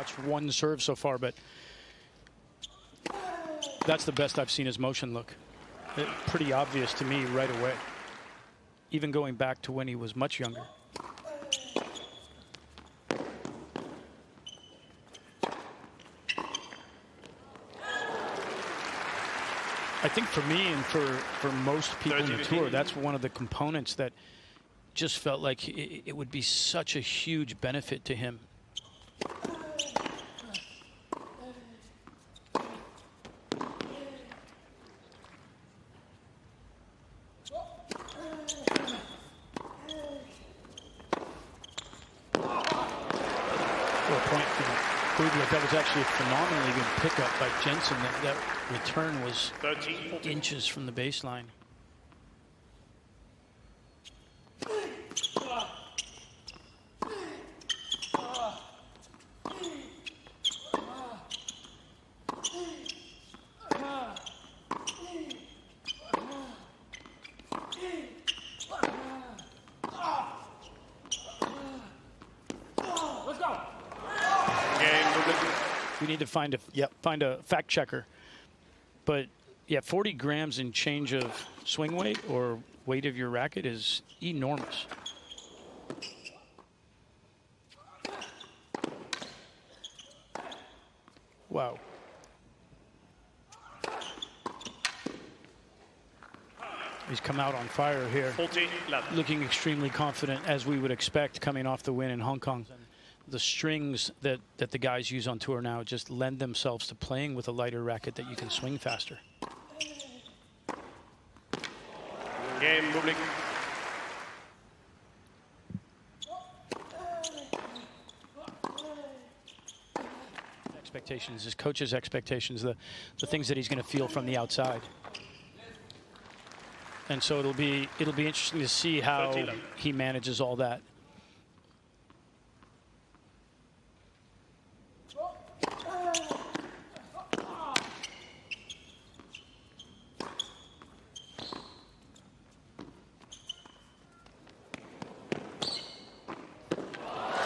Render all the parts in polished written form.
watched one serve so far, but that's the best I've seen his motion look. Pretty obvious to me right away, even going back to when he was much younger. I think for me and for most people in the tour, that's one of the components that just felt like it would be such a huge benefit to him. That was actually a phenomenally good pickup by Jenson. That return was 13 inches from the baseline. We need to find a fact checker, but yeah, 40 grams in change of swing weight or weight of your racket is enormous. Wow. He's come out on fire here, looking extremely confident, as we would expect coming off the win in Hong Kong. The strings that the guys use on tour now just lend themselves to playing with a lighter racket that you can swing faster. Game, Bublik. Expectations, his coach's expectations, the things that he's going to feel from the outside. And so it'll be interesting to see how he manages all that.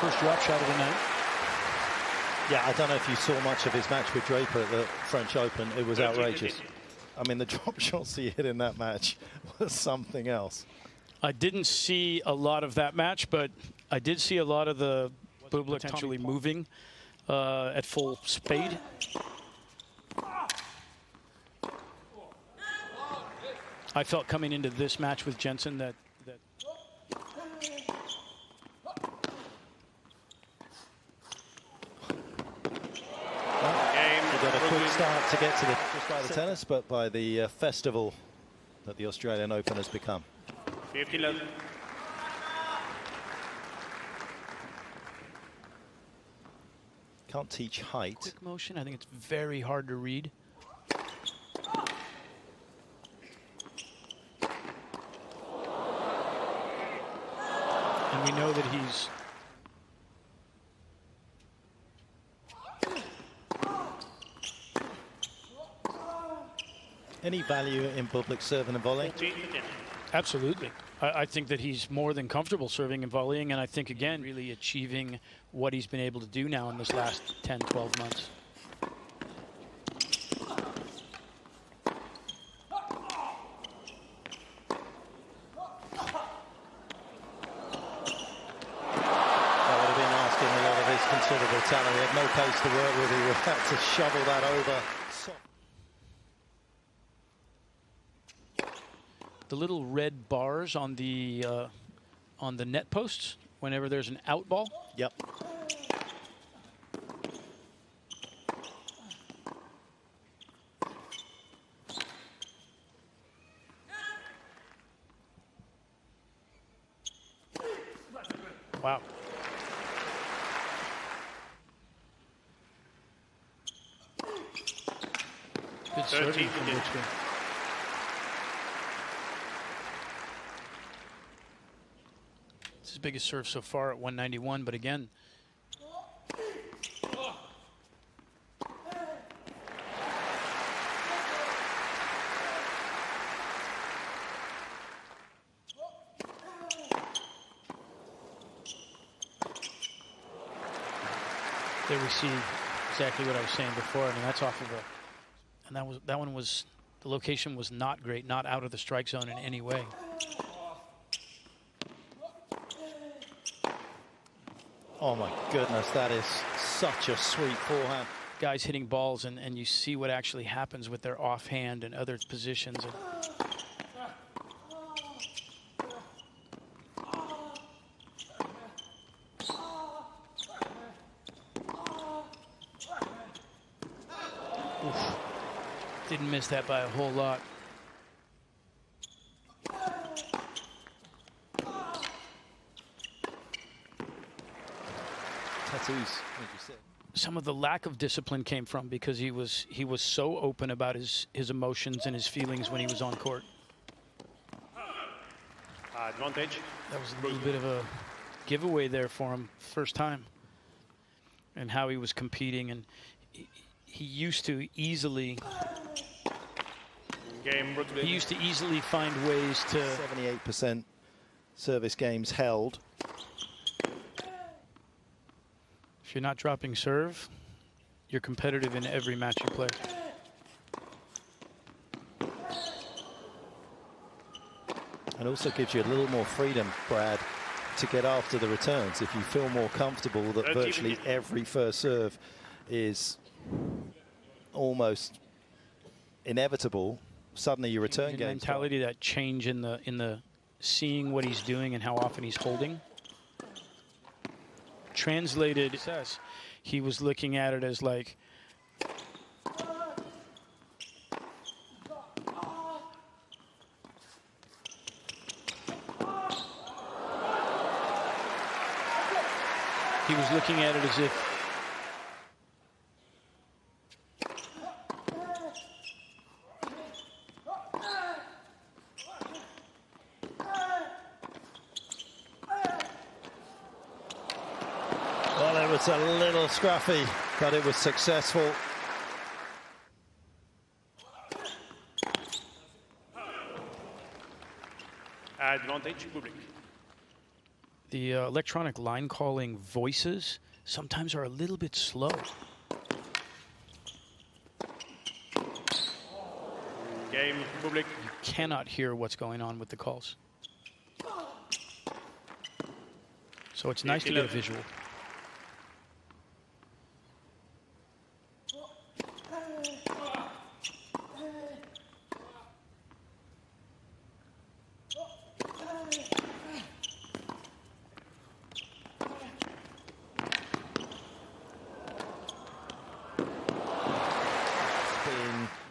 First drop shot of the night. Yeah, I don't know if you saw much of his match with Draper at the French Open. It was outrageous. I mean, the drop shots he hit in that match was something else. I didn't see a lot of that match, but I did see a lot of the Bublik potentially moving at full speed. I felt coming into this match with Jenson that got a quick start to get to the tennis, but by the festival that the Australian Open has become. 50-11. Can't teach height. Quick motion, I think it's very hard to read. And we know that he's any value in Bublik serving and volleying? Absolutely. I think that he's more than comfortable serving and volleying, and I think, again, really achieving what he's been able to do now in this last 10, 12 months. That would have been asking a lot of his considerable talent. He had no pace to work with. He would have to shovel that over. The little red bars on the net posts whenever there's an out ball. Yep. Wow. Good serving from Brooksby. It's his biggest serve so far at 191, but again, There we see exactly what I was saying before. I mean, that's off of a, and that one was, the location was not great, not out of the strike zone in any way. Oh my goodness, that is such a sweet forehand. Guys hitting balls, and you see what actually happens with their offhand and other positions. And oof, didn't miss that by a whole lot. Tattoos, like you said. Some of the lack of discipline came from because he was so open about his emotions and his feelings when he was on court. Advantage. That was a little bit of a giveaway there for him, first time, and how he was competing. And he used to easily find ways to 78% service games held. If you're not dropping serve, you're competitive in every match you play. And also gives you a little more freedom, Brad, to get after the returns. If you feel more comfortable that virtually every first serve is almost inevitable, suddenly your return game mentality, that change in the seeing what he's doing and how often he's holding. Translated, he was looking at it as like, he was looking at it as if it's a little scruffy, but it was successful. Advantage, Bublik. The electronic line calling voices sometimes are a little bit slow. Game, Bublik. You cannot hear what's going on with the calls. So it's nice to get a visual.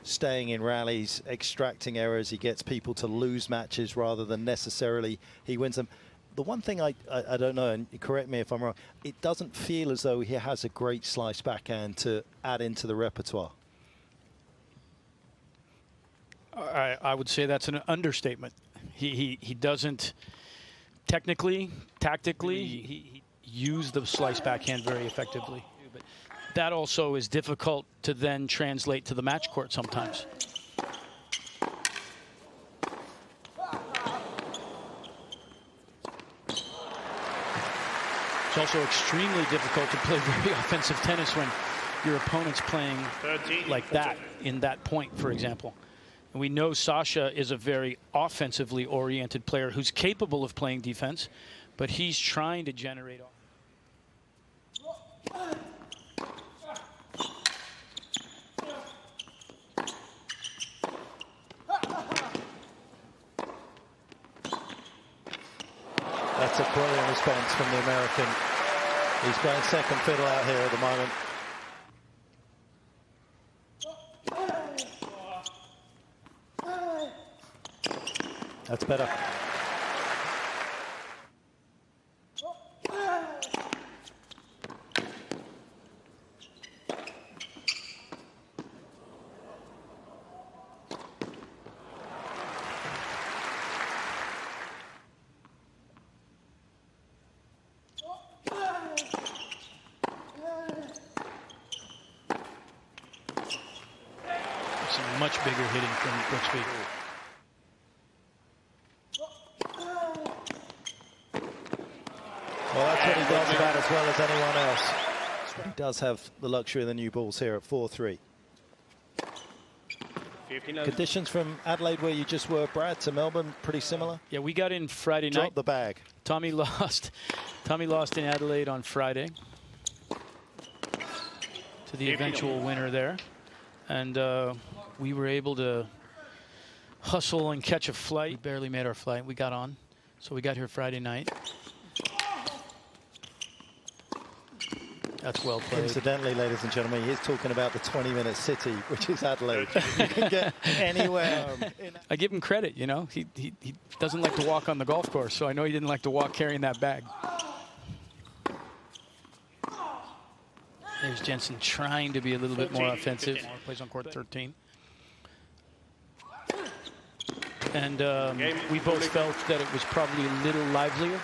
Staying in rallies, extracting errors, he gets people to lose matches rather than necessarily he wins them. The one thing I don't know, and correct me if I'm wrong, it doesn't feel as though he has a great slice backhand to add into the repertoire. I would say that's an understatement. He doesn't technically, tactically, he use the slice backhand very effectively. But that also is difficult to then translate to the match court sometimes. It's also extremely difficult to play very offensive tennis when your opponent's playing like that in that point, for example. And we know Sasha is a very offensively oriented player who's capable of playing defense, but he's trying to generate. That's a brilliant response from the American. He's going second fiddle out here at the moment. That's better. Some much bigger hitting from Brooksby. Well, that's what he does about as well as anyone else. He does have the luxury of the new balls here at 4-3. Conditions from Adelaide where you just were, Brad, to Melbourne, pretty similar? Yeah, we got in Friday night. Dropped the bag. Tommy lost in Adelaide on Friday to the eventual winner there. And we were able to hustle and catch a flight. We barely made our flight. We got on. So we got here Friday night. That's well played. Incidentally, ladies and gentlemen, he's talking about the 20-minute city, which is Adelaide. You can get anywhere. I give him credit, you know. He doesn't like to walk on the golf course, so I know he didn't like to walk carrying that bag. There's Jenson trying to be a little bit more offensive. Plays on court 13. And we both felt that it was probably a little livelier.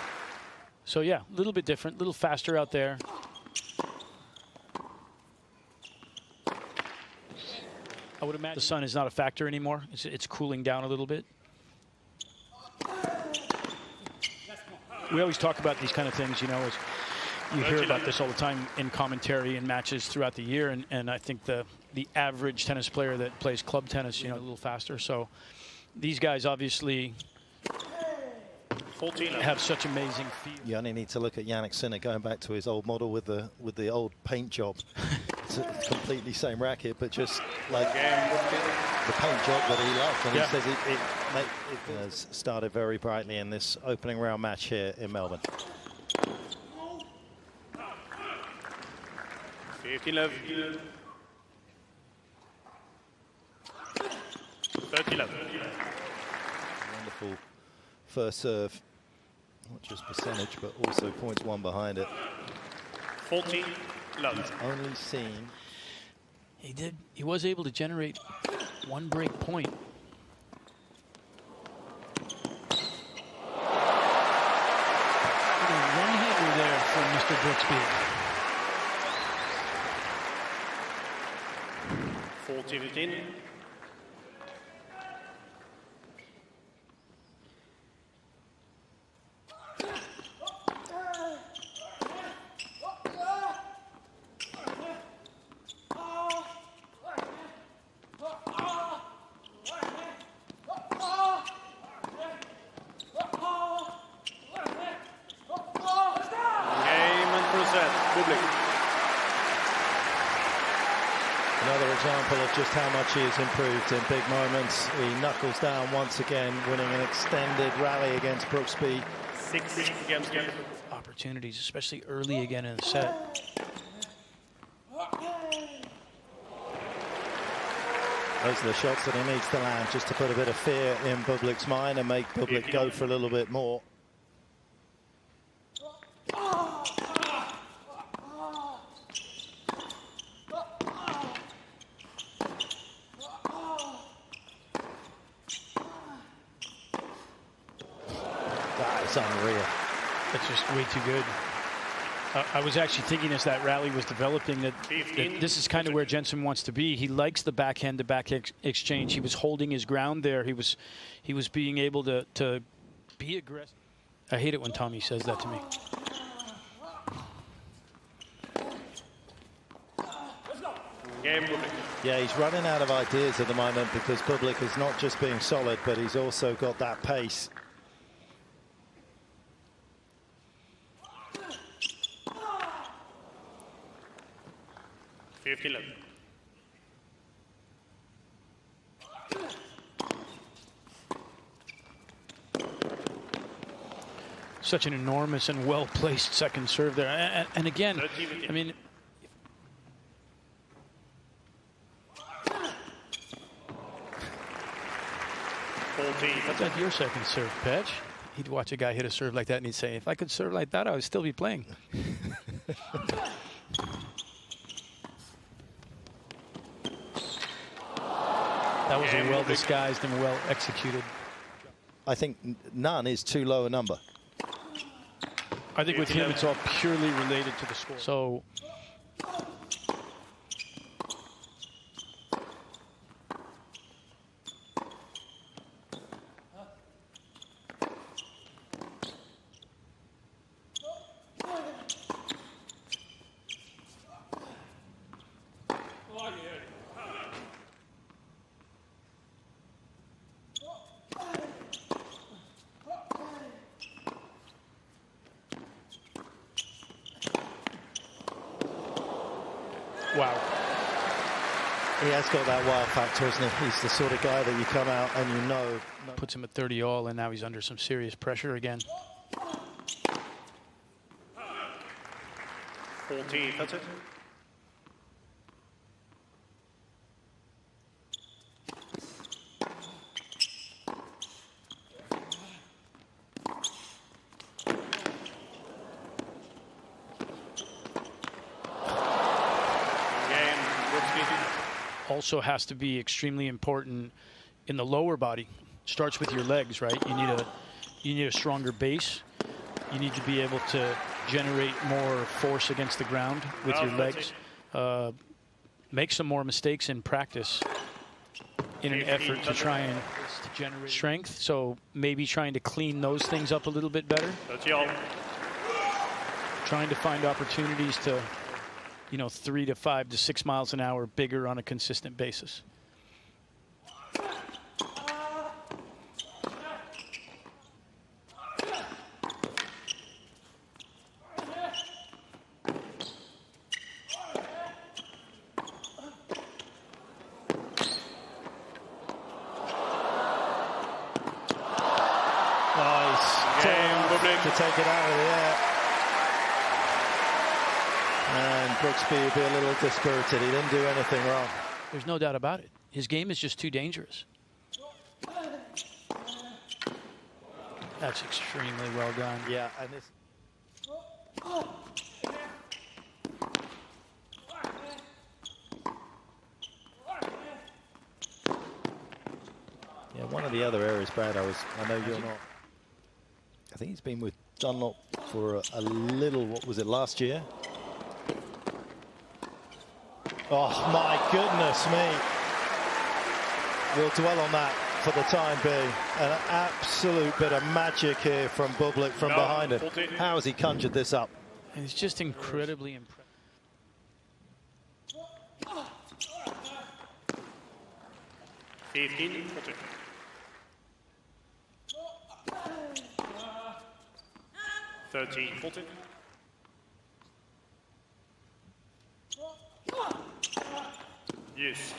So, yeah, a little bit different, a little faster out there. I would imagine the sun is not a factor anymore. It's cooling down a little bit. We always talk about these kind of things, you know, as you hear about this all the time in commentary and matches throughout the year. And I think the average tennis player that plays club tennis, you know, a little faster. So these guys obviously have such amazing feet. You only need to look at Jannik Sinner going back to his old model with the old paint job. It's a completely same racket, but just like the paint job that he loved. And he says it has started very brightly in this opening round match here in Melbourne. 15-love. 30-love. Wonderful first serve. Not just percentage, but also points won behind it. 14-love. He's only seen. He was able to generate one break point. One-hitter there from Mr. Brooksby. 14-15. Another example of just how much he has improved in big moments. He knuckles down once again, winning an extended rally against Brooksby. 6 games. Opportunities, especially early again in the set. Those are the shots that he needs to land just to put a bit of fear in Bublik's mind and make Bublik go for a little bit more. Unreal. That's just way too good. I was actually thinking as that rally was developing that this is kind of where Jenson wants to be. He likes the backhand to back exchange. He was holding his ground there. He was being able to be aggressive. I hate it when Tommy says that to me. Yeah, he's running out of ideas at the moment because Bublik is not just being solid, but he's also got that pace. Such an enormous and well-placed second serve there. And again, I mean, what's that your second serve, Petch? He'd watch a guy hit a serve like that and he'd say, if I could serve like that, I would still be playing. That was a well-disguised and well-executed. I think none is too low a number. I think with him, it's all purely related to the score. So, Wow. He has got that wild factor, isn't he? He's the sort of guy that you come out and you know. Puts him at 30 all, and now he's under some serious pressure again. 14, that's it. Also has to be extremely important in the lower body. Starts with your legs, right? You need a stronger base. You need to be able to generate more force against the ground with your legs. Make some more mistakes in practice in an effort to try and generate strength. So maybe trying to clean those things up a little bit better. Trying to find opportunities to, 3 to 5 to 6 miles an hour bigger on a consistent basis. To take it out of the air. And Brooksby will be a little dispirited. He didn't do anything wrong. There's no doubt about it. His game is just too dangerous. That's extremely well done. Yeah, and this. Yeah, one of the other areas, Brad, I know you're not. I think he's been with Dunlop for a little, what was it, last year? Oh, my goodness me. We'll dwell on that for the time being. An absolute bit of magic here from Bublik from behind him. How has he conjured this up? And he's just incredibly impressive. Thirteen, 14. Yes.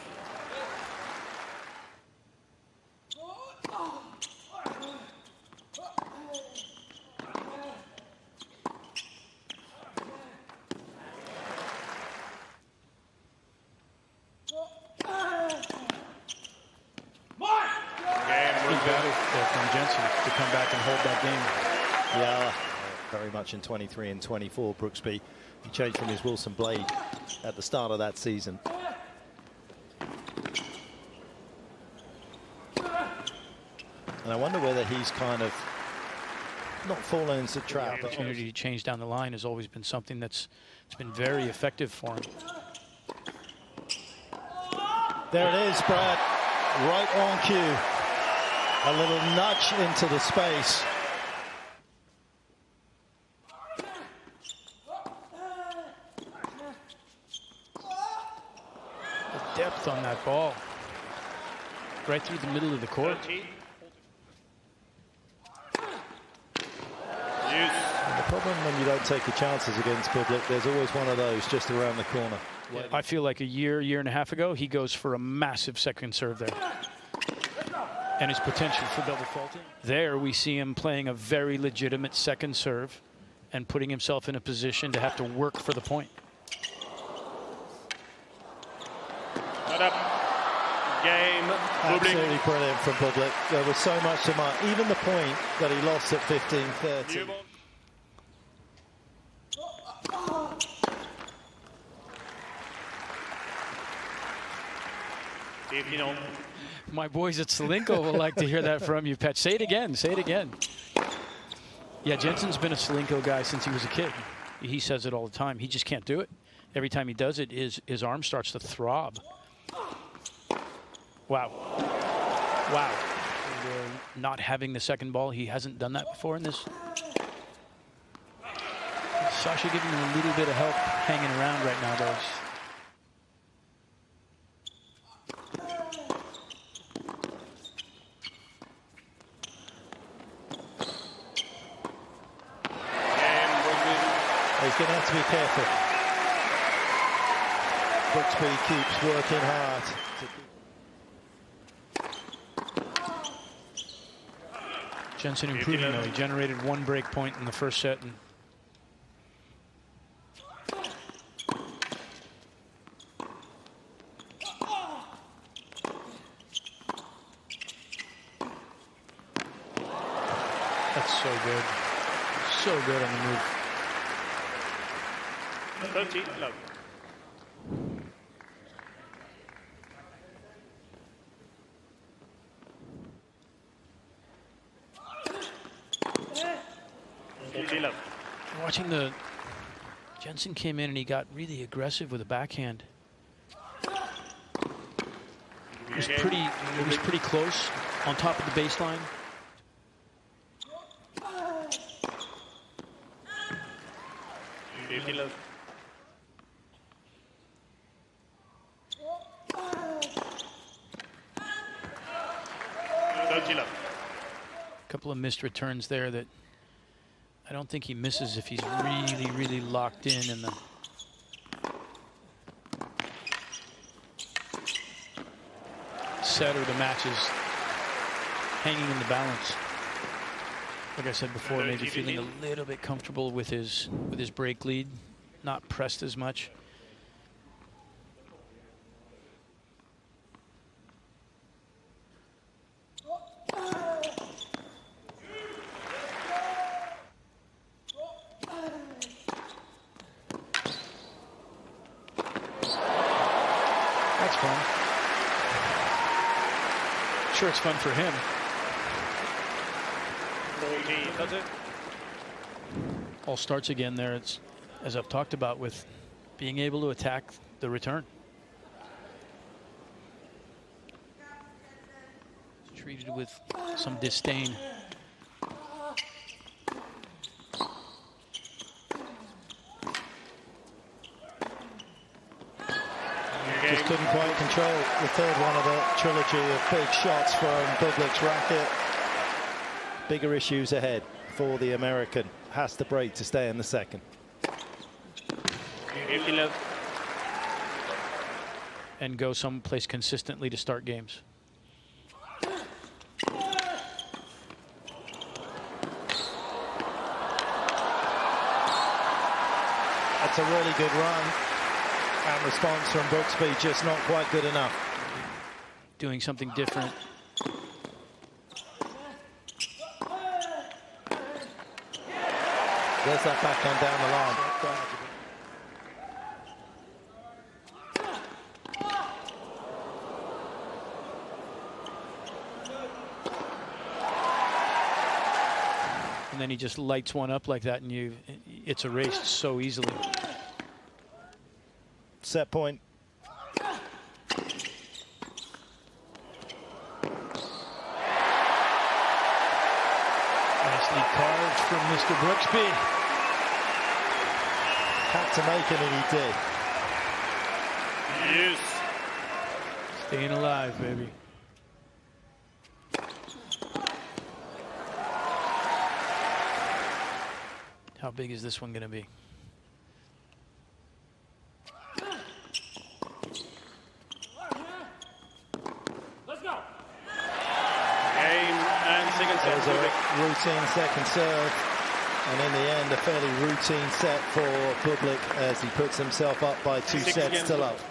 From Jenson to come back and hold that game. Yeah, very much in 23 and 24. Brooksby, he changed from his Wilson blade at the start of that season. And I wonder whether he's kind of not fallen into the trap. The opportunity to change down the line has always been something that's been very effective for him. There it is, Brad, right on cue. A little nudge into the space. The depth on that ball. Right through the middle of the court. And the problem when you don't take your chances against Bublik, there's always one of those just around the corner. I feel like a year and a half ago, he goes for a massive second serve there. And his potential for double faulting. There we see him playing a very legitimate second serve and putting himself in a position to have to work for the point. Game. Absolutely brilliant from Bublik. There was so much to mark. Even the point that he lost at 15-30. My boys at Salenko will like to hear that from you, Pat. Say it again. Say it again. Yeah, Jenson's been a Salenko guy since he was a kid. He says it all the time. He just can't do it. Every time he does it, his arm starts to throb. Wow. Wow. Not having the second ball. He hasn't done that before in this. Sasha giving him a little bit of help hanging around right now, though. He's going to have to be careful. Brooksby keeps working hard. Jenson improving though. He generated 1 break point in the first set. And that's so good. So good on the move. 30 love. Watching the Jenson came in and he got really aggressive with a backhand. It was pretty close on top of the baseline. A couple of missed returns there that I don't think he misses if he's really, really locked in the set or the match is hanging in the balance. Like I said before, maybe feeling a little bit comfortable with his break lead, not pressed as much. Sure, it's fun for him. All starts again there. It's, as I've talked about, with being able to attack the return. It's treated with some disdain. Just couldn't quite control the third one of a trilogy of big shots from Bublik's racket. Bigger issues ahead for the American. Has to break to stay in the second. And go someplace consistently to start games. That's a really good run. And response from Brooksby, just not quite good enough. Doing something different. There's that backhand down the line. And then he just lights one up like that, and it's erased so easily. Set point. Nicely carved from Mr. Brooksby. Had to make it, and he did. Yes. Staying alive, baby. How big is this one going to be? There's a routine second serve, and in the end a fairly routine set for Bublik as he puts himself up by 2 sets to love.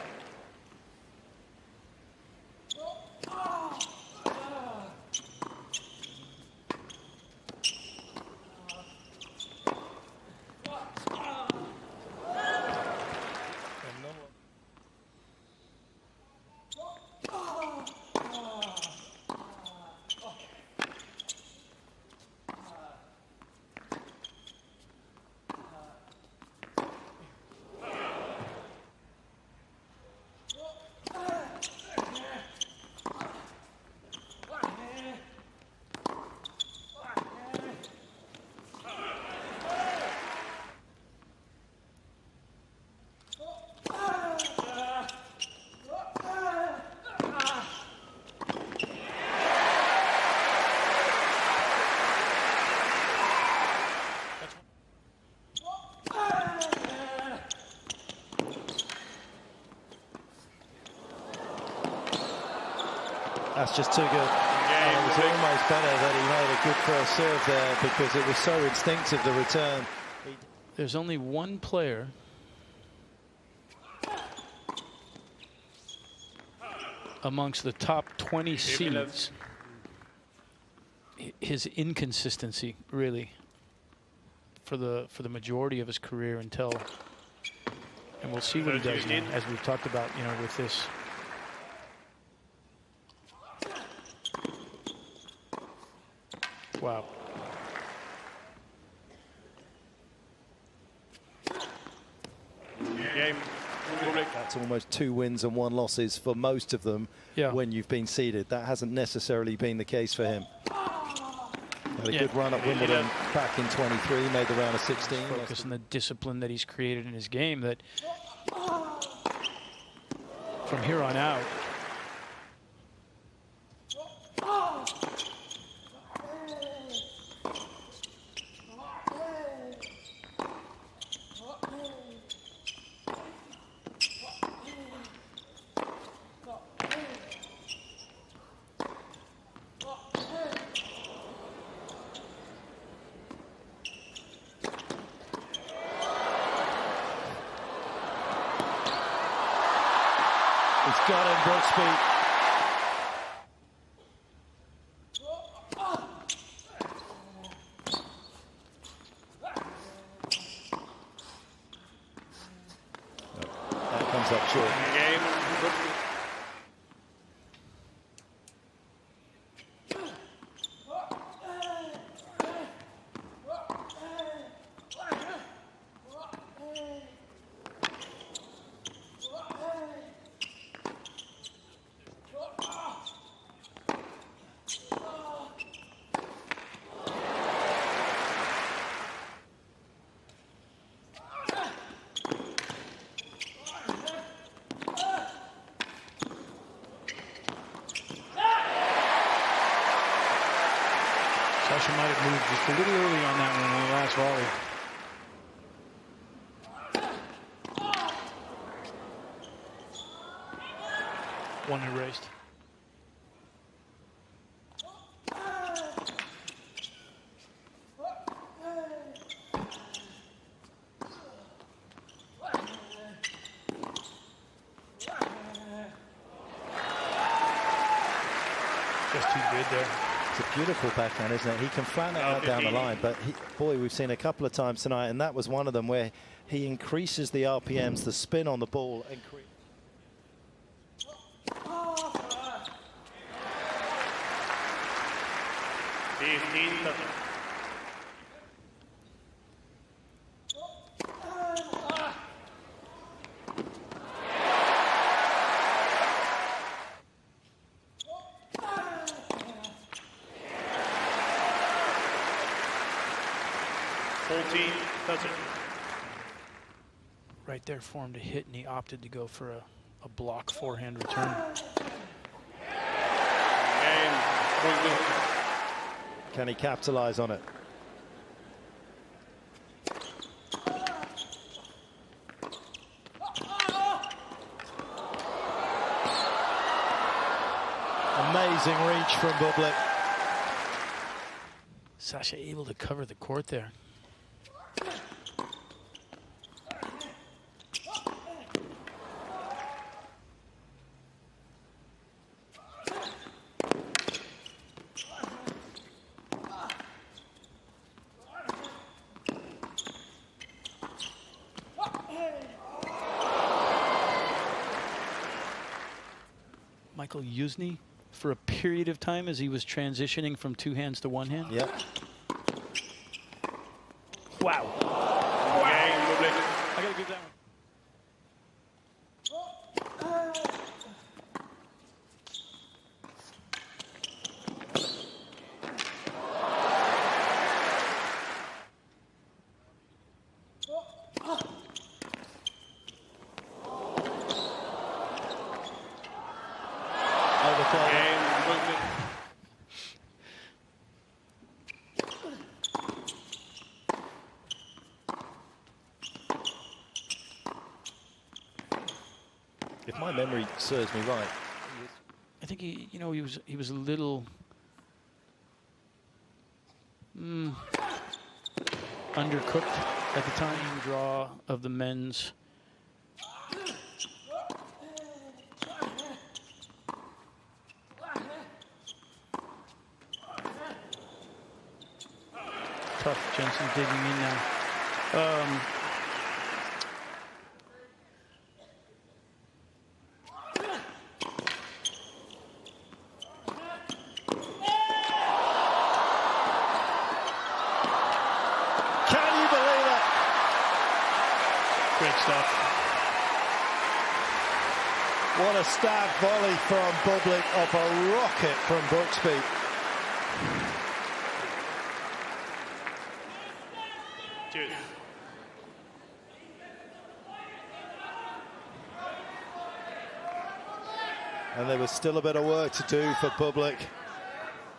That's just too good. And it was almost better that he made a good first serve there because it was so instinctive, the return. There's only one player amongst the top 20 seeds. His inconsistency, really, for the majority of his career until, and we'll see what he does now, as we've talked about, you know, with this. Wow. Game. That's almost 2 wins and 1 losses for most of them when you've been seeded. That hasn't necessarily been the case for him. Had a good run at Wimbledon back in 23, made the round of 16. Focus on the discipline that he's created in his game, that from here on out, he's got him, Brooksby. That comes up short. Game. Sasha might have moved just a little early on that one on the last volley. One erased. Just too good there. It's a beautiful backhand, isn't it? He can flatten it out down the line, but boy, we've seen a couple of times tonight, and that was one of them where he increases the RPMs, the spin on the ball. 15-30. Right there for him to hit, and he opted to go for a block forehand return. Can he capitalize on it? Amazing reach from Bublik. Sasha able to cover the court there. Michael Yuzny for a period of time as he was transitioning from 2 hands to 1 hand. Yep. Wow. Wow. I gotta give that one. If my memory serves me right, I think he was a little undercooked at the time. Draw of the men's. Tough. Jenson digging in now. Can you believe it? Great stuff. What a stab volley from Bublik off a rocket from Brooksby. Cheers. And there was still a bit of work to do for Bublik.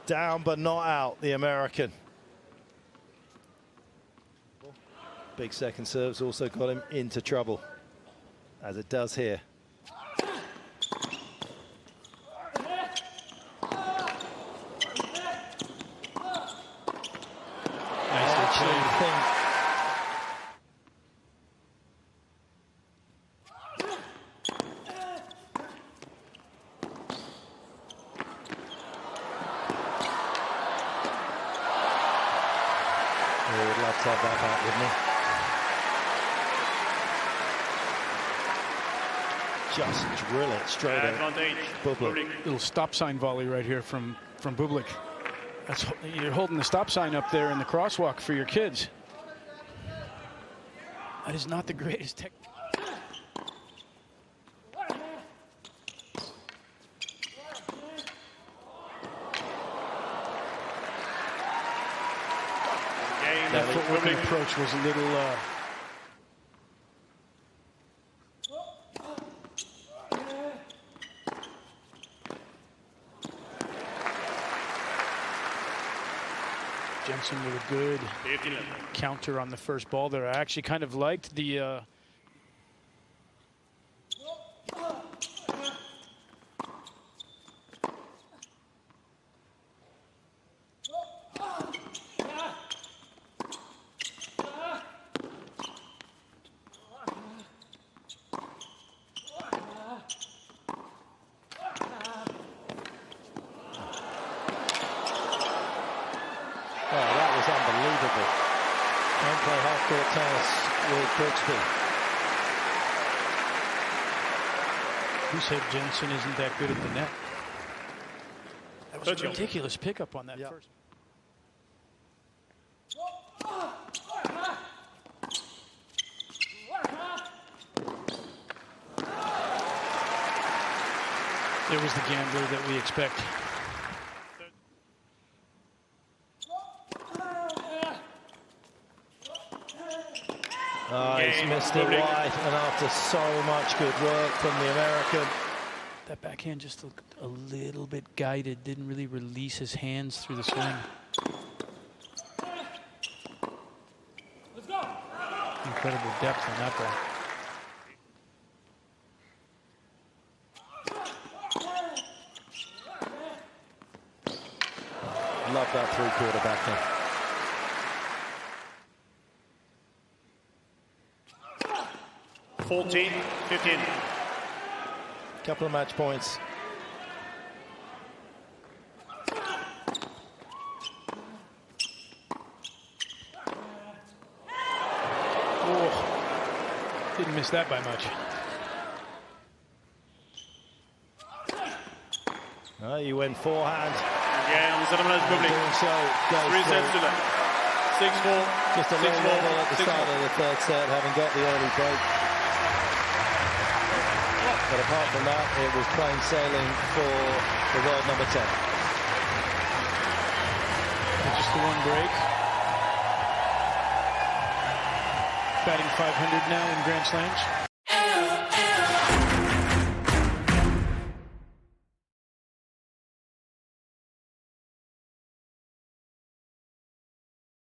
Down but not out, the American. Big second serves also got him into trouble, as it does here. He would love to have that back, wouldn't he? Just drill it straight at Bublik. Little stop sign volley right here from Bublik. That's, you're holding the stop sign up there in the crosswalk for your kids. That is not the greatest technique. That footwork approach was a little Jenson with a good counter on the first ball there. I actually kind of liked the unbelievable. Can't play half-court tennis with Brooksby. Who said Jenson isn't that good at the net? That was a ridiculous pickup on that first. There was the gambler that we expect. Oh, he's missed it wide, and after so much good work from the American. That backhand just looked a little bit guided, didn't really release his hands through the swing. Let's go. Incredible depth on that ball. Love that three-quarter backhand. $14, $15. Couple of match points. Oh, didn't miss that by much. You went forehand. Yeah, Alexander Bublik. Doing so goes 3 sets to that. 6-4. Just a little wobble at the start of the third set, having got the early break. But apart from that, it was plain sailing for the world number 10. Just the one break. Batting .500 now in Grand Slams.